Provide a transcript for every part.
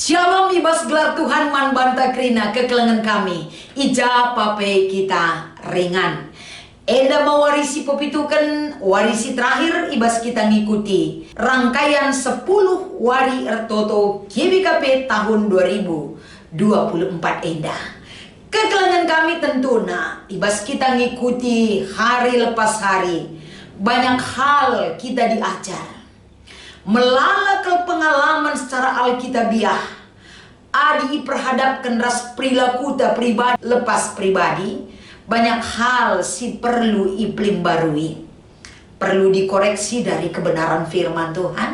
Shalom ibas gelar Tuhan man banta krina kekelengan kami. Ija pape kita ringan. Enda mewarisi pepitukan warisi terakhir ibas kita ngikuti. Rangkaian 10 wari ertoto GBKP tahun 2024 enda. Kekelengan kami tentuna ibas kita ngikuti hari lepas hari. Banyak hal kita diajar. Melalui pengalaman secara alkitabiah, adi perhadapkan ras perilaku ta pribadi lepas pribadi, banyak hal si perlu iplim barui, perlu dikoreksi dari kebenaran firman Tuhan.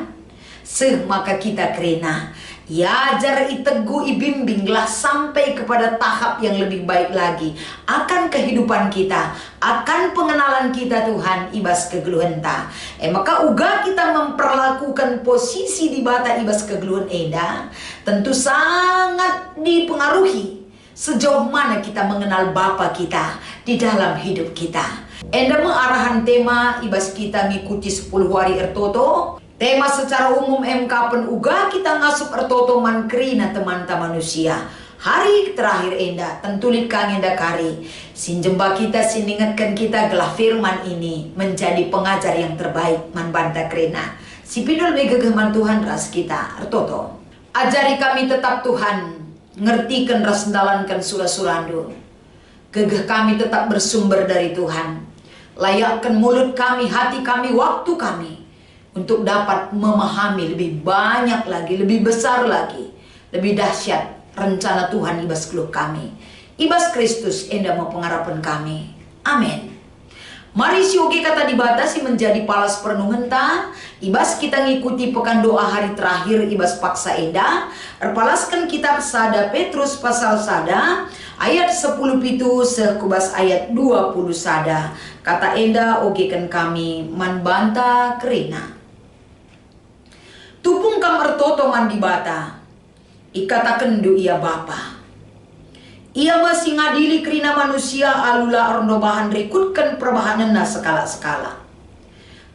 Maka kita kerena yajar itegu ibimbinglah sampai kepada tahap yang lebih baik lagi akan kehidupan kita, akan pengenalan kita Tuhan ibas kegeluhenta. Maka uga kita memperlakukan posisi di bata ibas kegeluhan eda tentu sangat dipengaruhi sejauh mana kita mengenal Bapa kita di dalam hidup kita. Enda mengarahkan tema ibas kita ngikuti 10 hari ertoto. Tema secara umum MK penuga kita ngasup ertoto mankrina teman-teman manusia. Hari terakhir enda tentulit kang enda kari. Sinjemba kita siningatkan kita gelah firman ini menjadi pengajar yang terbaik man banta krina. Si pidol megegehman Tuhan ras kita ertoto. Ajari kami tetap Tuhan, ngertikan ras ndalankan surah-surandu. Gegeh kami tetap bersumber dari Tuhan. Layakkan mulut kami, hati kami, waktu kami untuk dapat memahami lebih banyak lagi, lebih besar lagi, lebih dahsyat rencana Tuhan ibas keluh kami. Ibas Kristus enda mau pengharapan kami. Amin. Mari sioge kata dibatasi menjadi palas perenungan ta. Ibas kita ngikuti pekan doa hari terakhir ibas paksa enda. Erpalaskan kitab Sada Petrus pasal sada ayat 10 pitu sekubas ayat 20 sada. Kata enda ogekan kami man banta kerina. Tupung kam ertoto man di bata, ikatakan du ia Bapa. Ia masih ngadili kerina manusia alula arnobahan rekutkan perbahanana sekala-sekala.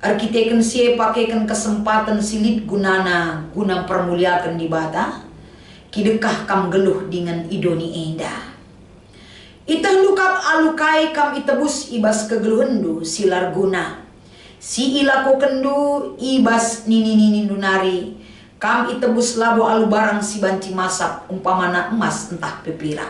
Arkiteken sie pakaikan kesempatan silit gunana guna permuliakan di bata. Kidekah kam geluh dengan idoni enda. Itah lukap alukai kam itebus ibas kegeluhendu silar guna. Si ilako kendu ibas nini nunari kam itebus labo alu barang si banci masak umpamana emas entah pepira.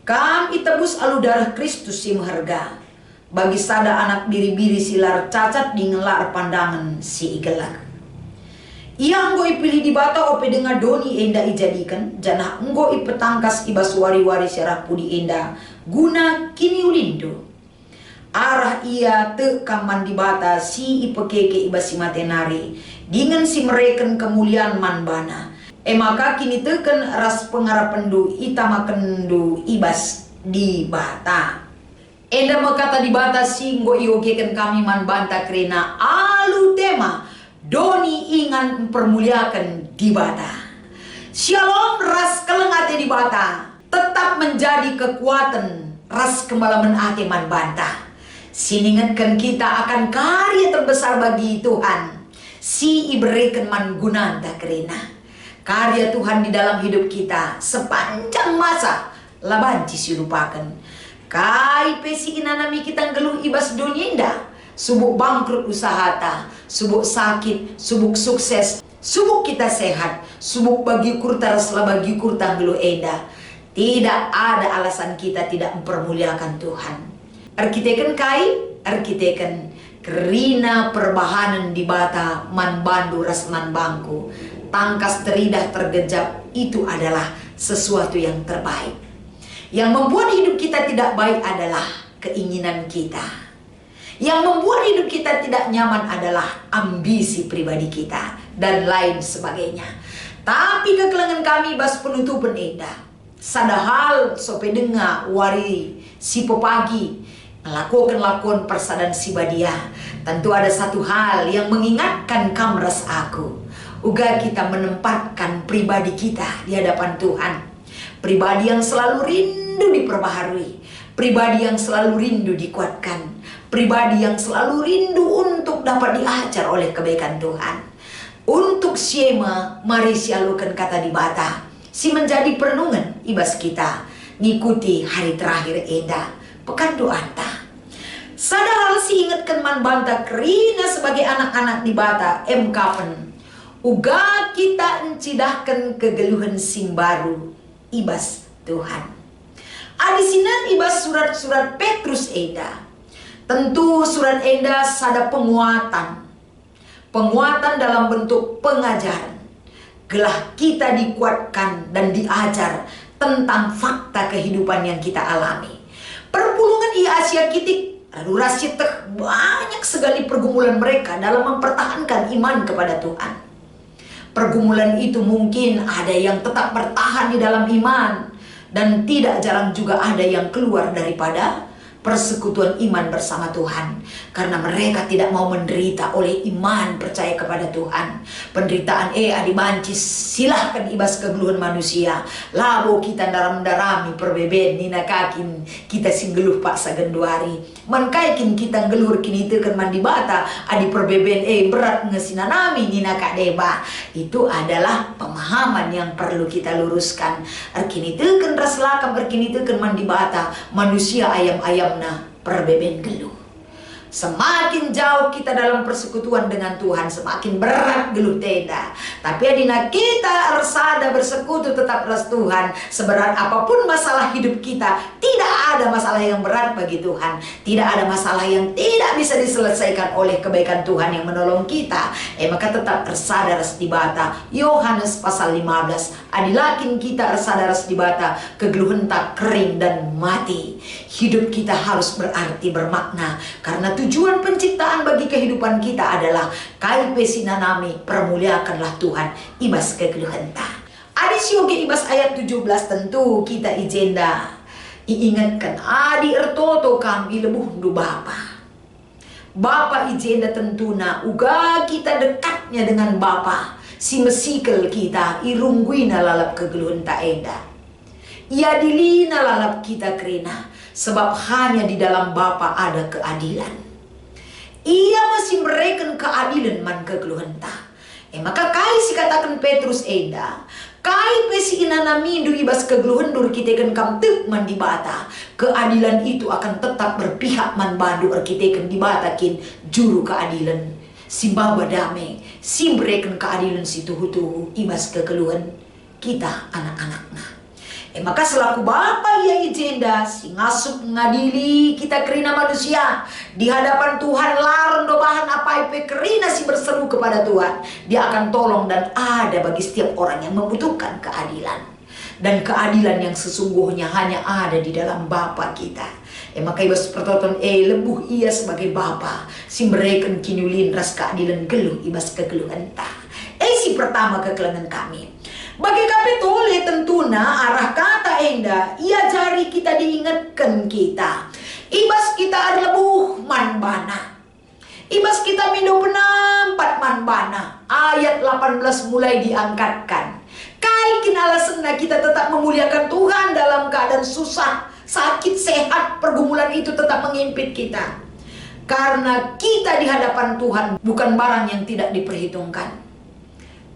Kam itebus alu darah Kristus si maharga bagi sada anak biri-biri silar cacat di ngelar pandangan si igelak. Ia anggo ipilih di bata ope dengan doni enda ijadikan janah anggo ipetangkas ibas wari-wari syarah pudi enda guna kini ulindo. Arah ia te kaman di bata si ipekeke ibas si matenari dengan si mereken kemuliaan manbana. Maka kini teken ras pengarapendu itamakendu ibas di bata. Enda makata di bata si nggo iogeken kami man banta krena alu tema doni ingan mempermuliakan di bata. Shalom ras kelengate di bata tetap menjadi kekuatan ras kembalaman ate man banta. Siningatkan kita akan karya terbesar bagi Tuhan. Si iberikan mangunanta kerena karya Tuhan di dalam hidup kita sepanjang masa labanci silupakan. Kai pesi inanami kita geluh ibas dunia subuk bangkrut usahata, subuk sakit, subuk sukses, subuk kita sehat, subuk bagi kurtar selabagi kurtang geluh enda. Tidak ada alasan kita tidak mempermuliakan Tuhan. Arkiteken arkiteken kerina perbahanan di bata man bandu ras man bangku tangkas teridah tergejap itu adalah sesuatu yang terbaik. Yang membuat hidup kita tidak baik adalah keinginan kita. Yang membuat hidup kita tidak nyaman adalah ambisi pribadi kita dan lain sebagainya. Tapi kekelengan kami bas penutupan eda sadahal sope denga wari si popagi lakukan persadan si badia. Tentu ada satu hal yang mengingatkan kamras aku. Uga kita menempatkan pribadi kita di hadapan Tuhan. Pribadi yang selalu rindu diperbaharui. Pribadi yang selalu rindu dikuatkan. Pribadi yang selalu rindu untuk dapat diajar oleh kebaikan Tuhan. Untuk siema mari sialukan kata di bata, si menjadi perenungan ibas kita ngikuti hari terakhir enda pekan doanta. Sadar hal si ingatkan man banta kerina sebagai anak-anak di bata kapen uga kita encidahkan kegeluhan sing baru ibas Tuhan. Adisinan ibas surat-surat Petrus enda. Tentu surat enda sada penguatan dalam bentuk pengajaran. Gelah kita dikuatkan dan diajar tentang fakta kehidupan yang kita alami. Perpulungan ia Asia kitik lalu rasyid banyak sekali pergumulan mereka dalam mempertahankan iman kepada Tuhan. Pergumulan itu mungkin ada yang tetap bertahan di dalam iman, dan tidak jarang juga ada yang keluar daripada persekutuan iman bersama Tuhan, karena mereka tidak mau menderita oleh iman percaya kepada Tuhan. Penderitaan adibancis silahkan ibas kegeluhan manusia. Labo kita darami perbeben nina kakin kita singgeluh paksa genduari. Mankaikin kita gelur kini tekan mandi bata adi perbeben berat ngesinanami nina kadeba. Itu adalah pemahaman yang perlu kita luruskan. Arkini tekan raslakam arkini tekan mandi bata manusia ayam-ayam perbeben geluh. Semakin jauh kita dalam persekutuan dengan Tuhan, semakin berat geluh tenda. Tapi adina kita ersada bersekutu tetap ras Tuhan. Seberat apapun masalah hidup kita, tidak ada masalah yang berat bagi Tuhan. Tidak ada masalah yang tidak bisa diselesaikan oleh kebaikan Tuhan yang menolong kita. Maka tetap ersada ras dibata. Yohanes pasal 15. Adilakin kita ersada ras dibata, kegeluhan tak kering dan mati. Hidup kita harus berarti bermakna, karena tujuan penciptaan bagi kehidupan kita adalah kaipe sinanami permuliakanlah Tuhan ibas kegeluhan ta. Adis yoge ibas ayat 17 tentu kita ijenda iingatkan adi ertoto kami lebuh du bapa. Bapa ijenda tentuna uga kita dekatnya dengan bapa. Si mesikel kita irungguina lalap kegeluhan ta enda. Ia dilina lalap kita kerina, sebab hanya di dalam Bapa ada keadilan. Ia masih mereken keadilan man kegeluhan ta. Maka kai si katakan Petrus enda, kai pesi inana mindu ibas kegeluhan dur kiteken kam tek man di bata. Keadilan itu akan tetap berpihak man bandu arkiteken di bata kin juru keadilan. Si baba dame, si mereken keadilan si tuhu-tuhu ibas kegeluhan kita anak-anaknya. Maka selaku Bapa ia ijenda si ngasup ngadili kita kerina manusia di hadapan Tuhan larang dobahan apa ipe kerina si berseru kepada Tuhan. Dia akan tolong dan ada bagi setiap orang yang membutuhkan keadilan. Dan keadilan yang sesungguhnya hanya ada di dalam Bapa kita. Maka ibas pertoton lebuh ia sebagai Bapa si mereken kinulin ras keadilan geluh ibas kegeluhan ta. Si pertama kegeluhan kami. Bagi kapitole tentuna arah kata enda ia jari kita diingatkan kita. Ibas kita ada lebuh manbana. Ibas kita minum penampat manbana. Ayat 18 mulai diangkatkan. Kaikin alasannya kita tetap memuliakan Tuhan dalam keadaan susah, sakit, sehat, pergumulan itu tetap mengimpit kita. Karena kita di hadapan Tuhan bukan barang yang tidak diperhitungkan,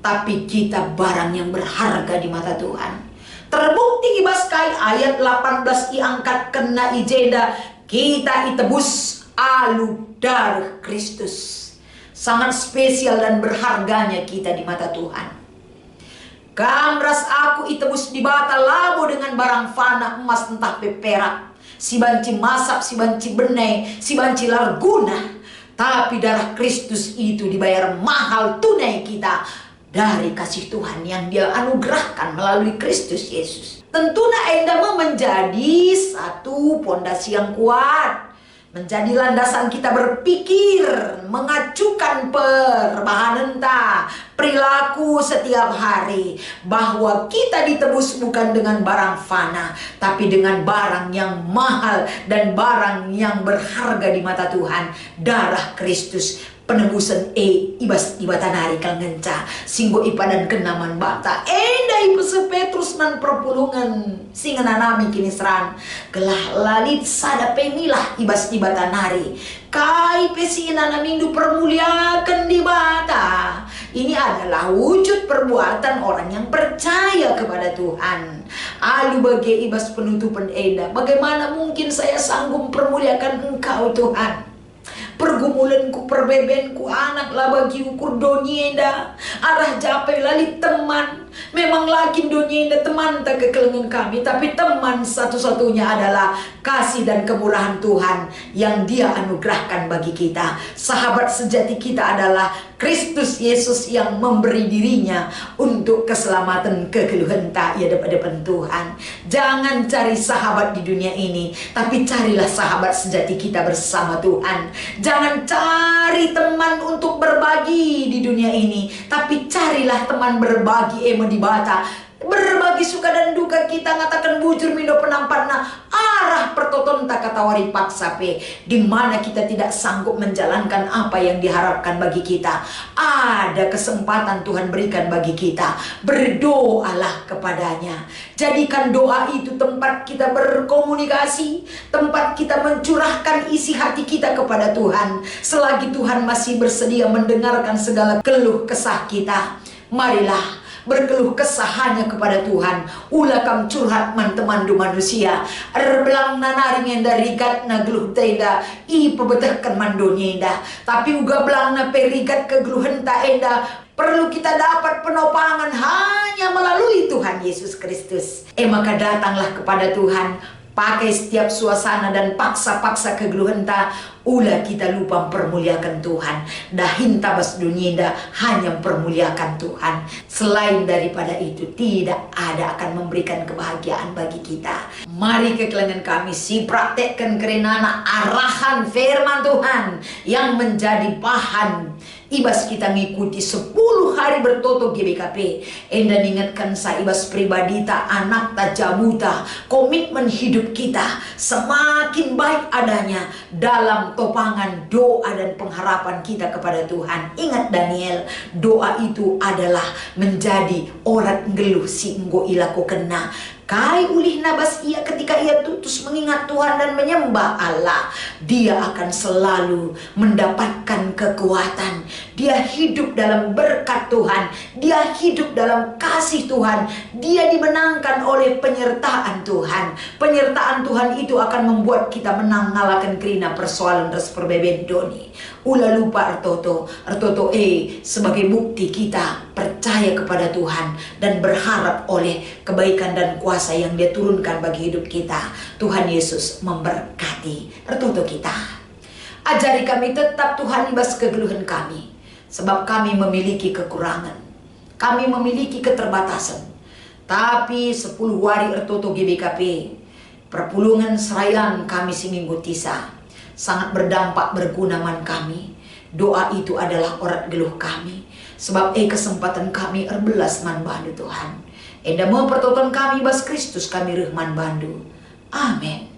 tapi kita barang yang berharga di mata Tuhan. Terbukti ibas kai ayat 18 diangkat kena ijeda kita itebus alu darah Kristus. Sangat spesial dan berharganya kita di mata Tuhan. Kamras aku itebus di bata labo dengan barang fana emas entah perak, si banci masap, si banci benai, si banci larguna. Tapi darah Kristus itu dibayar mahal tunai kita dari kasih Tuhan yang Dia anugerahkan melalui Kristus Yesus. Tentunya enda menjadi satu pondasi yang kuat, menjadi landasan kita berpikir, mengacukan perbahanan perilaku setiap hari, bahwa kita ditebus bukan dengan barang fana, tapi dengan barang yang mahal dan barang yang berharga di mata Tuhan, darah Kristus. Penebusan ibas ibatanari kal ngenca singgo ipadan kenaman bata enda ipese Petrus nan perpulungan singa nanami kini seran gelah lalit sada pemilah ibas ibatanari kai pesi nanamindu permuliakan di bata Ini adalah wujud perbuatan orang yang percaya kepada Tuhan. Alu bagi ibas penutupan enda. Bagaimana mungkin saya sanggup permuliakan Engkau Tuhan? Pergumulanku, perbebenku, anak lah bagi ukur donienda. Arah japai lali teman. Memang lagi donienda teman tak kekelengan kami. Tapi teman satu-satunya adalah kasih dan kemurahan Tuhan yang Dia anugerahkan bagi kita. Sahabat sejati kita adalah Kristus Yesus yang memberi dirinya untuk keselamatan kekeluhan tak ya depan Tuhan. Jangan cari sahabat di dunia ini, tapi carilah sahabat sejati kita bersama Tuhan. Jangan cari teman untuk berbagi di dunia ini, tapi carilah teman berbagi di bata. Berbagi suka dan duka kita, ngatakan bujur mindo penampatna arah pertoton tak katawari paksape, di mana kita tidak sanggup menjalankan apa yang diharapkan bagi kita. Ada kesempatan Tuhan berikan bagi kita, berdoalah kepadanya. Jadikan doa itu tempat kita berkomunikasi, tempat kita mencurahkan isi hati kita kepada Tuhan. Selagi Tuhan masih bersedia mendengarkan segala keluh kesah kita, marilah berkeluh kesah hanya kepada Tuhan. Ulah kam curhat man temandu manusia. Erbelang nanaring dari gat na geluh tenda i pebetahkan mandonya enda. Tapi uga belang na perigat kegeluhan ta enda. Perlu kita dapat penopangan hanya melalui Tuhan Yesus Kristus. Maka datanglah kepada Tuhan. Pakai setiap suasana dan paksa-paksa kegeluhan ta, ulah kita lupa mempermuliakan Tuhan. Dahin tabas dunia hanya mempermuliakan Tuhan. Selain daripada itu tidak ada akan memberikan kebahagiaan bagi kita. Mari kekelengan kami si praktekkan kerenana arahan firman Tuhan yang menjadi bahan ibas kita ngikuti 10 hari bertoto GBKP. Enda ingatkan sa ibas pribadi ta anak ta jabuta. Komitmen hidup kita semakin baik adanya dalam topangan doa dan pengharapan kita kepada Tuhan. Ingat Daniel, doa itu adalah menjadi orat ngeluh si enggo ilaku kena. Kai ulih nabas ia ketika ia tutus mengingat Tuhan dan menyembah Allah, dia akan selalu mendapatkan kekuatan. Dia hidup dalam berkat Tuhan, dia hidup dalam kasih Tuhan, dia dimenangkan oleh penyertaan Tuhan. Penyertaan Tuhan itu akan membuat kita menang ngalahkan kerina persoalan res perbeben doni. Ulah lupa ertoto sebagai bukti kita percaya kepada Tuhan dan berharap oleh kebaikan dan kuasa yang Dia turunkan bagi hidup kita. Tuhan Yesus memberkati ertoto kita. Ajari kami tetap Tuhan ibas kegeluhan kami, sebab kami memiliki kekurangan, kami memiliki keterbatasan. Tapi 10 hari ertoto GBKP perpulungan serayan kami seminggu tisa sangat berdampak berguna man kami. Doa itu adalah orat geluh kami, sebab kesempatan kami erbelas man bandu Tuhan. Enda mau pertoton kami bas Kristus kami rehman bandu. Amin.